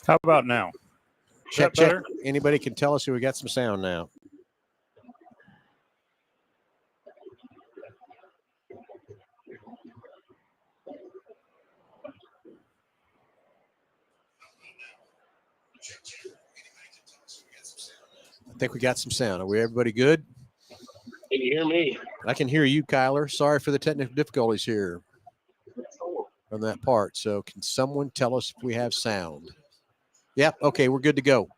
How about now? Check. Anybody can tell us who we got some sound now. I think we got some sound. Are we everybody good? Can you hear me? I can hear you, Kyler. Sorry for the technical difficulties here on that part. So can someone tell us if we have sound? Yep. Okay, we're good to go.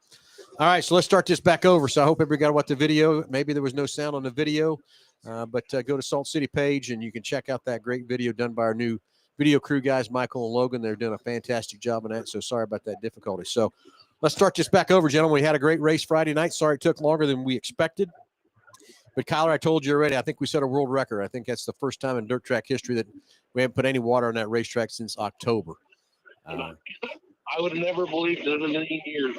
All right, so let's start this back over. So I hope everybody got what the video. Maybe there was no sound on the video, but go to Salt City page and you can check out that great video done by our new video crew guys, Michael and Logan. They're doing a fantastic job on that. So sorry about that difficulty. So let's start this back over, gentlemen. We had a great race Friday night. Sorry it took longer than we expected. But Kyler, I told you already, I think we set a world record. I think that's the first time in dirt track history that we haven't put any water on that racetrack since October. I would have never believed in a million years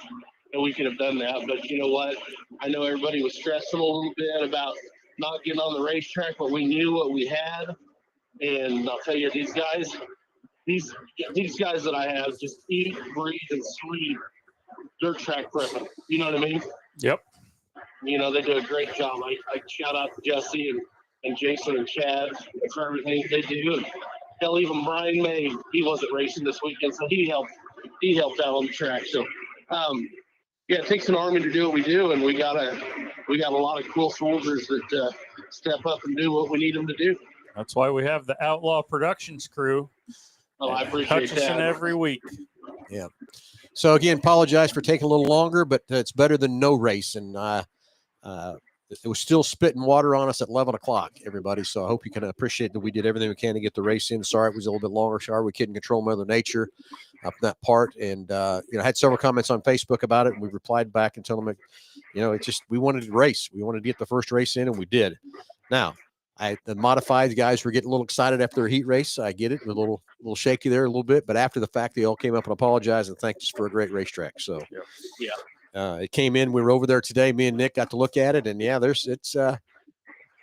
that we could have done that. But you know what? I know everybody was stressing a little bit about not getting on the racetrack, but we knew what we had. And I'll tell you, these guys that I have just eat, breathe, and sleep dirt track prep. You know what I mean? Yep. You know, they do a great job. I shout out to Jesse and Jason and Chad for everything they do. And hell, even Brian May, he wasn't racing this weekend, so he helped out on the track. So, yeah, it takes an army to do what we do, and we got a lot of cool soldiers that step up and do what we need them to do. That's why we have the Outlaw Productions crew. Oh, I appreciate Hutchison that. every week. Yeah. So again, apologize for taking a little longer, but it's better than no race. And it was still spitting water on us at 11 o'clock, everybody. So I hope you can appreciate that we did everything we can to get the race in. Sorry it was a little bit longer. Sorry we couldn't control Mother Nature up in that part. And, I had several comments on Facebook about it. And we replied back and told them, it's just we wanted to race. We wanted to get the first race in, and we did. Now, the modified guys were getting a little excited after their heat race. I get it. A little shaky there a little bit. But after the fact, they all came up and apologized and thanked us for a great racetrack. So, yeah. It came in. We were over there today. Me and Nick got to look at it, and it's a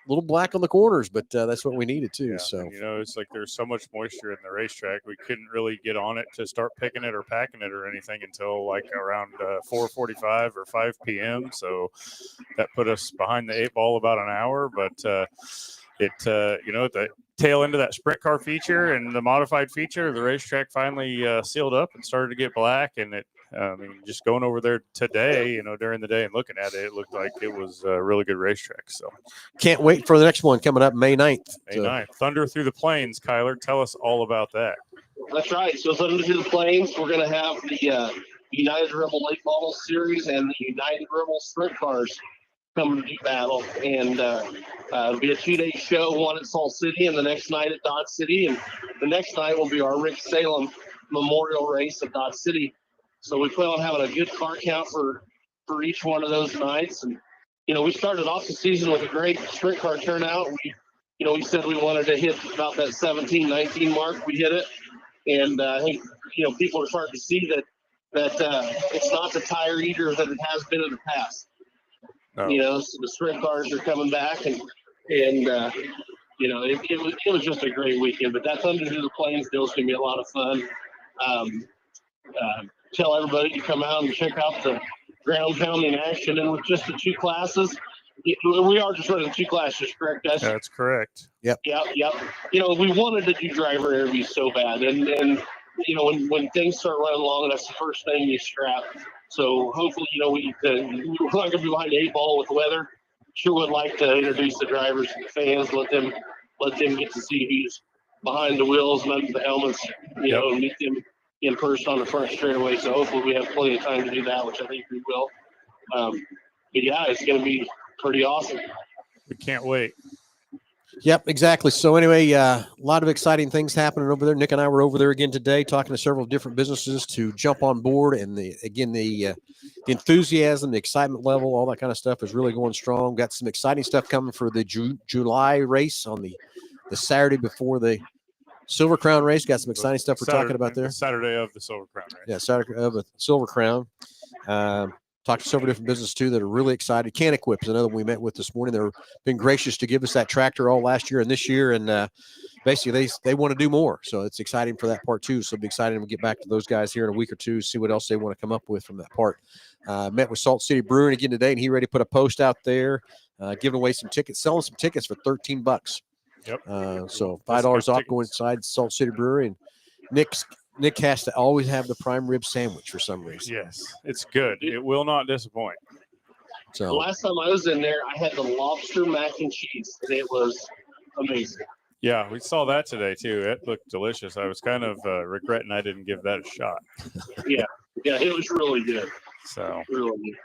little black on the corners, but that's what we needed too. Yeah, so it's like there's so much moisture in the racetrack. We couldn't really get on it to start picking it or packing it or anything until like around 4:45 or 5 p.m. So that put us behind the 8 ball about an hour. But at the tail end of that sprint car feature and the modified feature, the racetrack finally sealed up and started to get black, and it. Just going over there today, during the day and looking at it, it looked like it was a really good racetrack. So can't wait for the next one coming up May 9th. May 9th. Thunder Through the Plains, Kyler. Tell us all about that. That's right. So Thunder Through the Plains, we're going to have the United Rebel Late Model Series and the United Rebel Sprint Cars coming to do battle. And it'll be a 2-day show, one at Salt City and the next night at Dodge City. And the next night will be our Rick Salem Memorial Race at Dodge City. So we plan on having a good car count for each one of those nights. And, we started off the season with a great sprint car turnout. We said we wanted to hit about that 17, 19 mark. We hit it. And I think, people are starting to see that it's not the tire eater that it has been in the past. Oh. So the sprint cars are coming back and it was just a great weekend. But that Thunder Through the Plains deal is going to be a lot of fun. Tell everybody to come out and check out the ground pound in action. And with just the 2 classes, we are just running 2 classes, correct, guys? That's correct. Yep. We wanted to do driver interviews so bad. And when things start running long, that's the first thing you scrap. So hopefully, we're not going to be behind the 8 ball with weather. Sure would like to introduce the drivers to the fans, let them get to see who's behind the wheels and under the helmets, and meet them in person on the front straightaway. So hopefully we have plenty of time to do that, which I think we will. But yeah, it's going to be pretty awesome. We can't wait. Yep, exactly. So anyway, a lot of exciting things happening over there. Nick and I were over there again today talking to several different businesses to jump on board. And the enthusiasm, the excitement level, all that kind of stuff is really going strong. Got some exciting stuff coming for the July race on the Saturday before the Silver Crown race. Got some exciting stuff we're talking about there. Saturday of the Silver Crown race. Yeah, Saturday of the Silver Crown. talked to several different businesses too that are really excited. Can Equip is another one we met with this morning. They've been gracious to give us that tractor all last year and this year, and basically they want to do more. So it's exciting for that part too. So it'll be exciting to get back to those guys here in a week or two, see what else they want to come up with from that part. Met with Salt City Brewing again today, and he ready to put a post out there, giving away some tickets, selling some tickets for $13. Yep. So $5 off going inside Salt City Brewery. And Nick has to always have the prime rib sandwich for some reason. Yes, it's good. It will not disappoint. The So last time I was in there, I had the lobster mac and cheese, and it was amazing. Yeah, we saw that today too. It looked delicious. I was kind of regretting I didn't give that a shot. Yeah, it was really good. So Really good.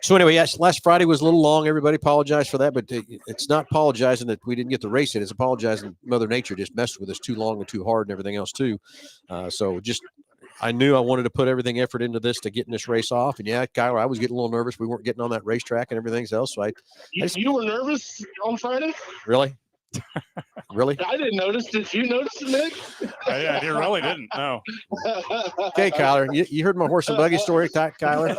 So anyway, yes, last Friday was a little long. Everybody apologize for that, but it's not apologizing that we didn't get the race in. It's apologizing Mother Nature just messed with us too long and too hard and everything else too. So just I knew I wanted to put everything effort into this to getting this race off. And yeah, Kyler, I was getting a little nervous. We weren't getting on that racetrack and everything else. So You were nervous on Friday? really. Really? I didn't notice. Did you notice it, Nick? I really didn't. No. Okay, Kyler, you heard my horse and buggy story, Kyler?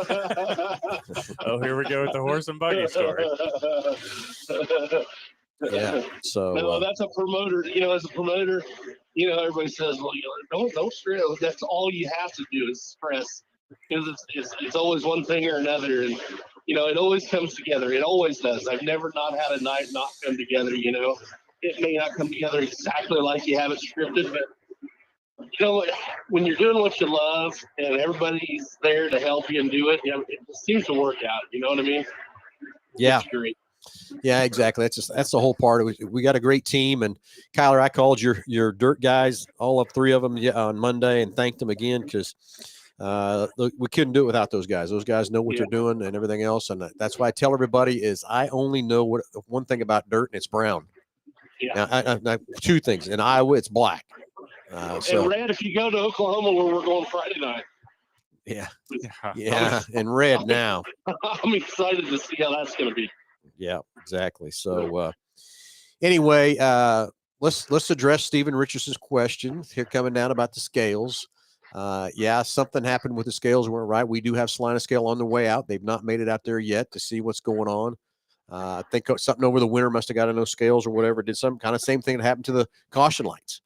Oh, here we go with the horse and buggy story. Yeah. So No, that's a promoter. As a promoter, everybody says, well, don't stress. That's all you have to do is stress, because it's always one thing or another, and it always comes together. It always does. I've never not had a night not come together. It may not come together exactly like you have it scripted, but when you're doing what you love and everybody's there to help you and do it, it seems to work out. You know what I mean? yeah. It's great. Yeah, exactly. That's the whole part. We got a great team, and Kyler, I called your dirt guys, all of three of them, on Monday, and thanked them again because we couldn't do it without those guys. Those guys know what they're doing and everything else, and that's why I tell everybody is I only know one thing about dirt, and it's brown. Yeah. Now, two things. In Iowa, it's black. And red, if you go to Oklahoma, where we're going Friday night. Yeah, and red now. I'm excited to see how that's going to be. Yeah, exactly. So anyway, let's address Stephen Richardson's question here coming down about the scales. Something happened with the scales weren't right. We do have Salina scale on the way out. They've not made it out there yet to see what's going on. I think something over the winter must have got in those scales or whatever. Did some kind of same thing that happened to the caution lights.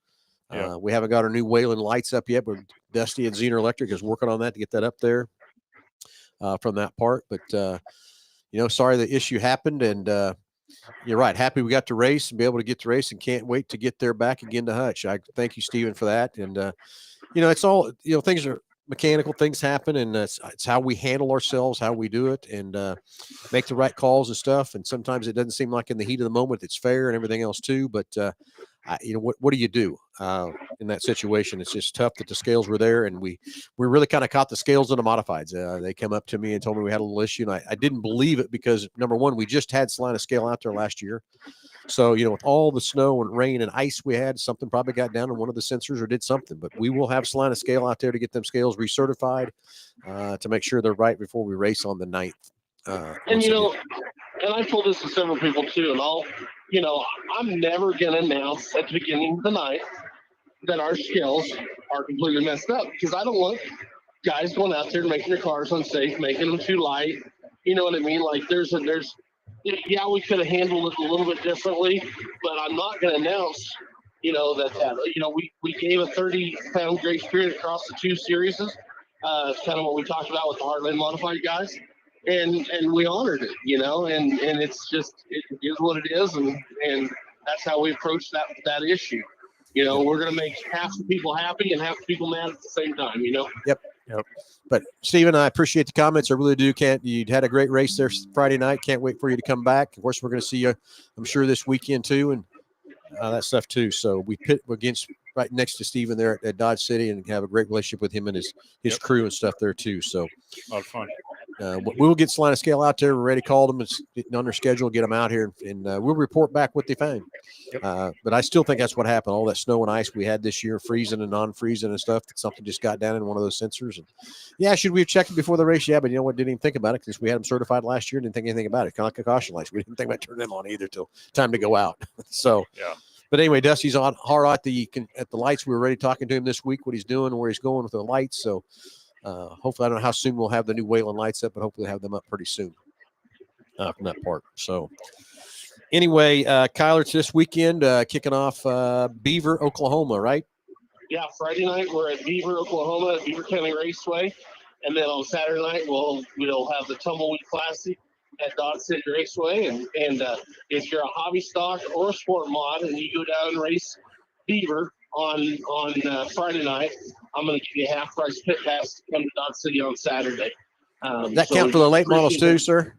Yeah. We haven't got our new Wayland lights up yet, but Dusty and Zener Electric is working on that to get that up there from that part. But sorry the issue happened, and you're right. Happy we got to race and be able to get to race, and can't wait to get there back again to Hutch. I thank you, Stephen, for that. And it's all things are mechanical, things happen, and it's how we handle ourselves, how we do it, and make the right calls and stuff. And sometimes it doesn't seem like in the heat of the moment it's fair and everything else too. But what do you do in that situation? It's just tough that the scales were there, and we really kind of caught the scales in the modifieds. They came up to me and told me we had a little issue, and I didn't believe it because number one, we just had Salina scale out there last year. So, with all the snow and rain and ice we had, something probably got down on one of the sensors or did something. But we will have Salina scale out there to get them scales recertified to make sure they're right before we race on the 9th. And I've told this to several people too, and I'm never going to announce at the beginning of the night that our scales are completely messed up, because I don't want guys going out there and making their cars unsafe, making them too light. You know what I mean? Like we could have handled it a little bit differently, but I'm not going to announce, we gave a 30-pound grace period across the two series. It's kind of what we talked about with the Heartland modified guys. And we honored it, and it's just, it is what it is. And that's how we approach that issue. We're going to make half the people happy and half the people mad at the same time, Yep. But Stephen, I appreciate the comments. I really do. You had a great race there Friday night. Can't wait for you to come back. Of course, we're going to see you, I'm sure, this weekend too, and that stuff too. So we pit against right next to Stephen there at Dodge City, and have a great relationship with him and his crew and stuff there too. So a lot of fun. We'll get Salina scale out there. We're ready. Called them. It's getting on their schedule. Get them out here, and we'll report back what they find. Yep. But I still think that's what happened. All that snow and ice we had this year, freezing and non-freezing and stuff. Something just got down in one of those sensors. And should we have checked it before the race? Yeah, but you know what? Didn't even think about it because we had them certified last year. Didn't think anything about it. Kind of like a caution lights. We didn't think about turning them on either till time to go out. So yeah. But anyway, Dusty's on hard at the lights. We were already talking to him this week, what he's doing, where he's going with the lights. So Hopefully, I don't know how soon we'll have the new Wayland lights up, but hopefully have them up pretty soon from that part. So anyway, Kyler, it's this weekend, kicking off Beaver, Oklahoma, right? Yeah, Friday night we're at Beaver, Oklahoma, at Beaver County Raceway, and then on Saturday night we'll have the Tumbleweed Classic at Dodge City Raceway. And if you're a hobby stock or a sport mod and you go down and race Beaver on Friday night, I'm going to give you a half price pit pass to come to Dodge City on Saturday. That count for the late models too, sir?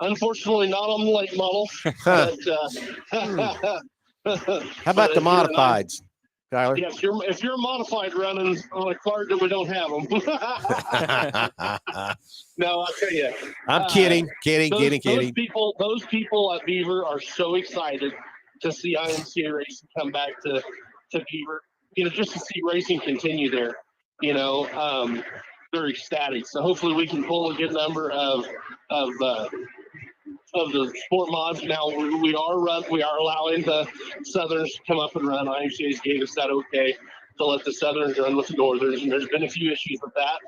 Unfortunately, not on the late models. But, how about the modifieds? Tyler? Yeah, if you're modified running on a card that we don't have them. No, I'll tell you. I'm kidding. Those people at Beaver are so excited to see IMCA racing come back to Beaver. Just to see racing continue there. They're ecstatic. So hopefully we can pull a good number of the sport mods. Now we are allowing the Southerns to come up and run. IMCA's gave us that okay to let the Southerns run with the Northerns, and there's been a few issues with that.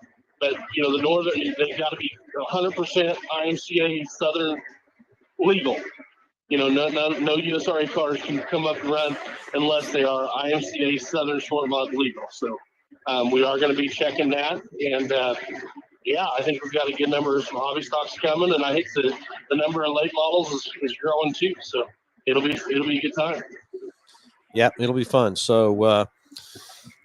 But the Northern, they've got to be 100% IMCA Southern legal. No USRA cars can come up and run unless they are IMCA Southern sport mod legal. So we are going to be checking that, and yeah, I think we've got a good number of hobby stocks coming, and I think the number of late models is growing too. So it'll be a good time. Yeah, it'll be fun. So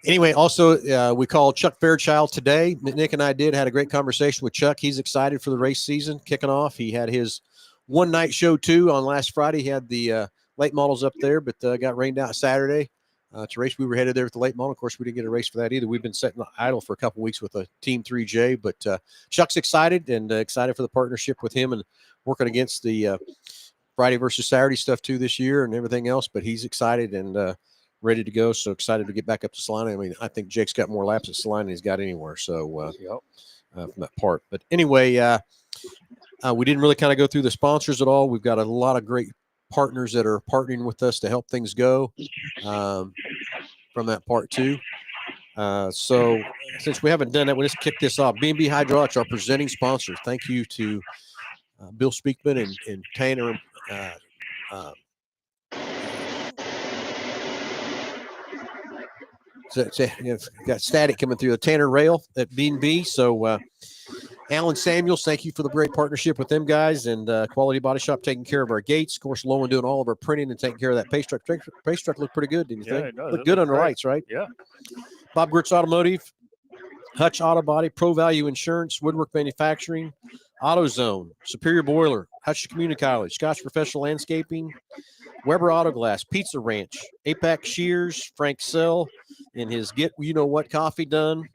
anyway, also we called Chuck Fairchild today. Nick and I had a great conversation with Chuck. He's excited for the race season kicking off. He had his one night show too on last Friday. He had the late models up there, but got rained out Saturday. To race, we were headed there with the late model. Of course, we didn't get a race for that either. We've been sitting idle for a couple of weeks with a Team 3J, but Chuck's excited and excited for the partnership with him and working against the Friday versus Saturday stuff too this year and everything else. But he's excited and ready to go. So excited to get back up to Salina. I mean, I think Jake's got more laps at Salina than he's got anywhere. So from that part. But anyway, we didn't really kind of go through the sponsors at all. We've got a lot of great partners that are partnering with us to help things go from that part too. So since we haven't done that, we'll just kick this off. B&B Hydraulics, our presenting sponsor. Thank you to Bill Speakman and Tanner. It's got static coming through the Tanner Rail at B&B. So Alan Samuels, thank you for the great partnership with them guys, and Quality Body Shop taking care of our gates. Of course, Lowen doing all of our printing and taking care of that pace truck. Pace truck looked pretty good, didn't you think? It does. Looked good under lights, right? Yeah. Bob Gritz Automotive, Hutch Auto Body, Pro Value Insurance, Woodwork Manufacturing, AutoZone, Superior Boiler, Hutch Community College, Scotch Professional Landscaping, Weber Auto Glass, Pizza Ranch, APAC Shears, Frank Sell, and his Get You Know What coffee done.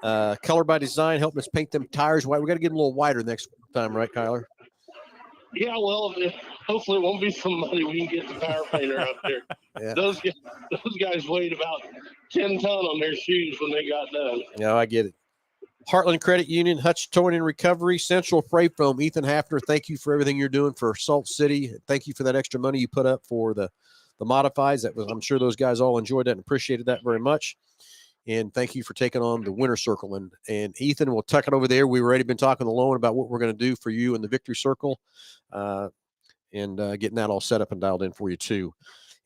Color by Design, helping us paint them tires white. We got to get them a little wider next time, right, Kyler? Yeah, well, hopefully it won't be somebody we can get the power painter up there. Yeah. Those guys weighed about 10 ton on their shoes when they got done. Yeah, I get it. Heartland Credit Union, Hutch Towing and Recovery, Central Freight Foam, Ethan Hafner, thank you for everything you're doing for Salt City. Thank you for that extra money you put up for the modifies. I'm sure those guys all enjoyed that and appreciated that very much. And thank you for taking on the winner circle. And Ethan, we'll tuck it over there. We've already been talking to Lowen about what we're going to do for you in the victory circle and getting that all set up and dialed in for you too.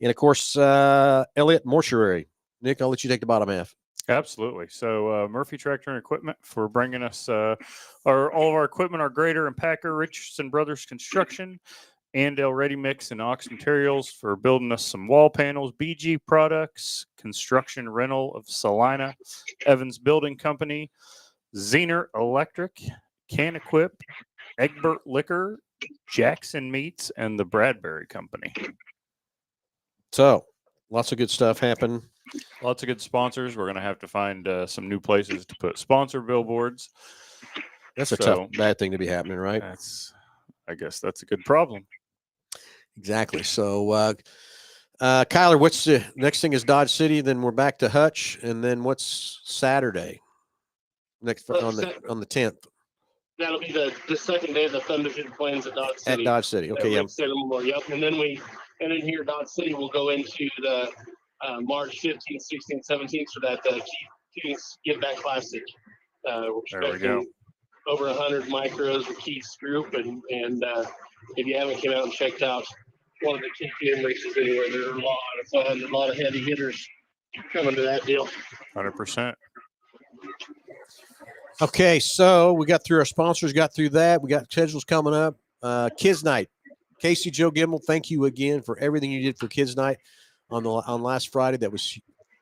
And of course, Elliott Mortuary. Nick, I'll let you take the bottom half. Absolutely. So Murphy Tractor and Equipment for bringing us all of our equipment, our grader and packer, Richardson Brothers Construction, Andale Ready Mix and Ox Materials for building us some wall panels, BG Products, Construction Rental of Salina, Evans Building Company, Zener Electric, Can Equip, Egbert Liquor, Jackson Meats, and the Bradbury Company. So lots of good stuff happening. Lots of good sponsors. We're going to have to find some new places to put sponsor billboards. That's a tough, bad thing to be happening, right? I guess that's a good problem. Exactly. So, Kyler, what's the next thing is Dodge City, then we're back to Hutch, and then what's Saturday next on the 10th? That'll be the second day of the Thunderford Plains at Dodge City. At Dodge City, okay, yeah. Yep, and then here Dodge City will go into the March 15th, 16th, 17th for that Give Back Classic. We're There we expecting go. over 100 micros with Keith's group, and if you haven't come out and checked out one of the KTM races anywhere, there's a lot of fun, a lot of heavy hitters coming to that deal. 100%. Okay, so we got through our sponsors, got through that. We got schedules coming up. Kids Night. Casey Joe Gimbel, thank you again for everything you did for Kids Night on last Friday. That was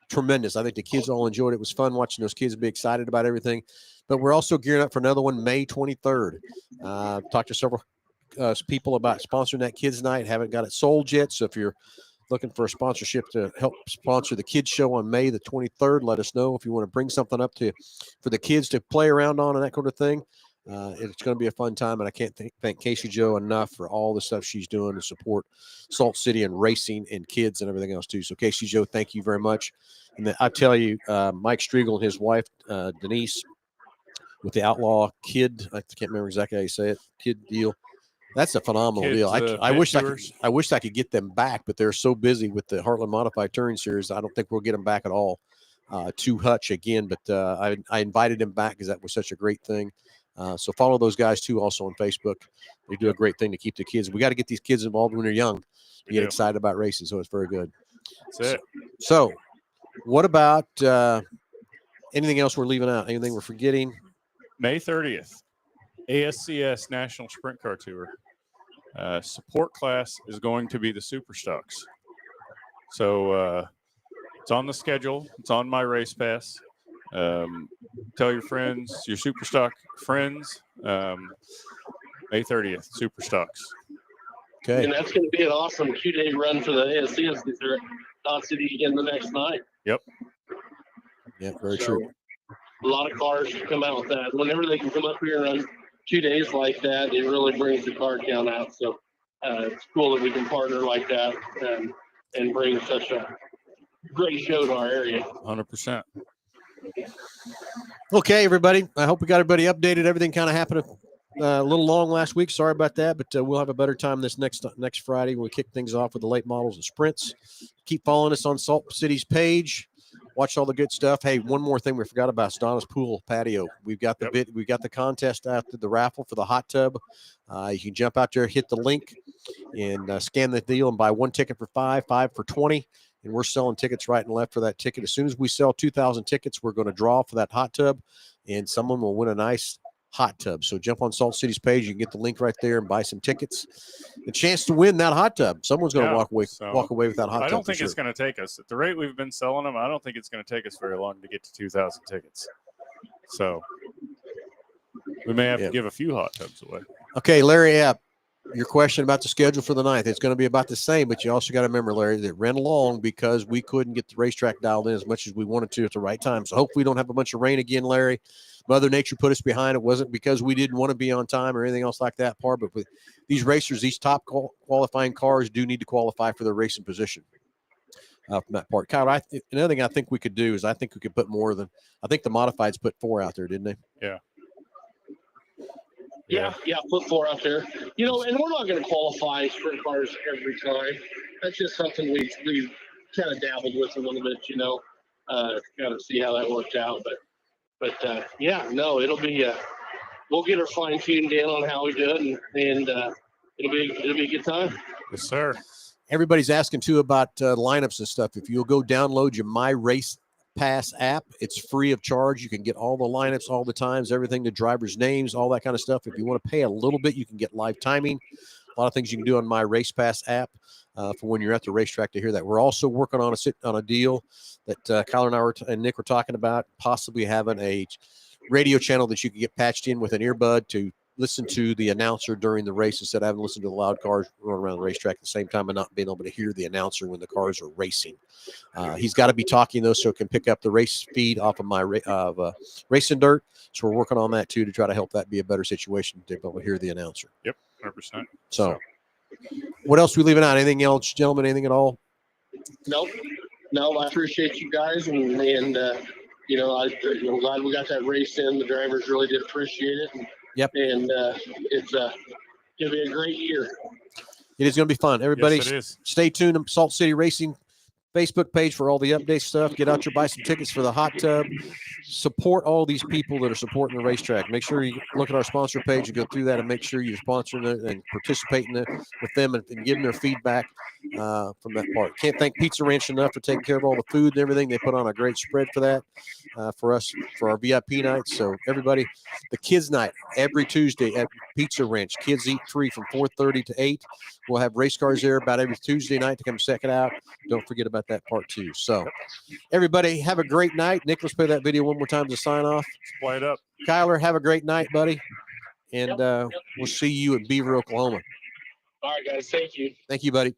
tremendous. I think the kids all enjoyed it. It was fun watching those kids be excited about everything. But we're also gearing up for another one May 23rd. Talked to several people about sponsoring that Kids Night. Haven't got it sold yet. So if you're looking for a sponsorship to help sponsor the kids show on May the 23rd, let us know if you want to bring something up for the kids to play around on and that kind of thing. It's going to be a fun time, and I can't thank Casey Joe enough for all the stuff she's doing to support Salt City and racing and kids and everything else too. So Casey Joe, thank you very much. And then I tell you, Mike Striegel and his wife Denise with the Outlaw Kid, I can't remember exactly how you say it, kid deal. That's a phenomenal deal. I wish I could get them back, but they're so busy with the Heartland Modified Touring Series. I don't think we'll get them back at all to Hutch again. But I invited them back because that was such a great thing. So follow those guys too, also on Facebook. They do a great thing to keep the kids. We got to get these kids involved when they're young to get excited about racing. So it's very good. That's it. So what about anything else we're leaving out? Anything we're forgetting? May 30th, ASCS National Sprint Car Tour. Support class is going to be the Super Stocks. So it's on the schedule. It's on my race pass. Tell your friends, your Super Stock friends, May 30th, Super Stocks. Okay. And that's going to be an awesome 2-day run for the ASCS because they're at Saltcity in the next night. Yep. Yeah, very true. A lot of cars come out with that. Whenever they can come up here and run 2 days like that, it really brings the car count out. So it's cool that we can partner like that and bring such a great show to our area. 100%. Okay, everybody. I hope we got everybody updated. Everything kind of happened a little long last week. Sorry about that, but we'll have a better time this next Friday when we kick things off with the late models and sprints. Keep following us on Salt City's page. Watch all the good stuff. Hey, one more thing we forgot about: Donna's Pool Patio. We've got we've got the contest after the raffle for the hot tub. You can jump out there, hit the link, and scan the deal and buy 1 ticket for $5, 5 for $20. And we're selling tickets right and left for that ticket. As soon as we sell 2,000 tickets, we're going to draw for that hot tub, and someone will win a nice hot tub. So jump on Salt City's page. You can get the link right there and buy some tickets. The chance to win that hot tub. Someone's going to walk away with that hot tub. I don't think it's going to take us, at the rate we've been selling them, I don't think it's going to take us very long to get to 2,000 tickets. So we may have to give a few hot tubs away. Okay, Larry App, your question about the schedule for the 9th. It's going to be about the same, but you also got to remember, Larry, that it ran along because we couldn't get the racetrack dialed in as much as we wanted to at the right time. So hopefully we don't have a bunch of rain again, Larry. Mother Nature put us behind. It wasn't because we didn't want to be on time or anything else like that part, but with these racers, these top qualifying cars do need to qualify for their racing position from that part. Kyle, another thing I think we could do is I think we could put more than – I think the Modifieds put 4 out there, didn't they? Yeah, put 4 out there. You know, and we're not going to qualify sprint cars every time. That's just something we've kind of dabbled with a little bit, you know, kind of see how that worked out. But it'll be we'll get her fine tuned in on how we do it, and it'll be a good time. Yes, sir. Everybody's asking too about lineups and stuff. If you'll go download your My Race Pass app, it's free of charge. You can get all the lineups, all the times, everything, the drivers' names, all that kind of stuff. If you want to pay a little bit, you can get live timing. A lot of things you can do on My Race Pass app for when you're at the racetrack to hear that. We're also working on a deal that Kyler and I and Nick were talking about, possibly having a radio channel that you can get patched in with an earbud to listen to the announcer during the race instead of having to listen to the loud cars run around the racetrack at the same time and not being able to hear the announcer when the cars are racing. He's got to be talking, though, so it can pick up the race feed off of my Racing Dirt. So we're working on that, too, to try to help that be a better situation to be able to hear the announcer. Yep, 100%. So what else are we leaving out? Anything else, gentlemen? Anything at all? No, I appreciate you guys, and I'm glad we got that race in. The drivers really did appreciate it. And it's going to be a great year. It is going to be fun. Everybody, yes, it is. Stay tuned. Salt City Racing Facebook page for all the update stuff. Get out your buy some tickets for the hot tub. Support all these people that are supporting the racetrack. Make sure you look at our sponsor page and go through that and make sure you're sponsoring it and participating with them and giving their feedback from that part. Can't thank Pizza Ranch enough for taking care of all the food and everything. They put on a great spread for that for us for our VIP nights. So everybody, the kids night every Tuesday at Pizza Ranch. Kids eat free from 4:30 to 8. We'll have race cars there about every Tuesday night to come check it out. Don't forget about that part too. So everybody have a great night. Nicholas, play that video one more time to sign off. Play it up. Kyler, have a great night, buddy. And we'll see you in Beaver, Oklahoma. All right, guys. Thank you. Thank you, buddy.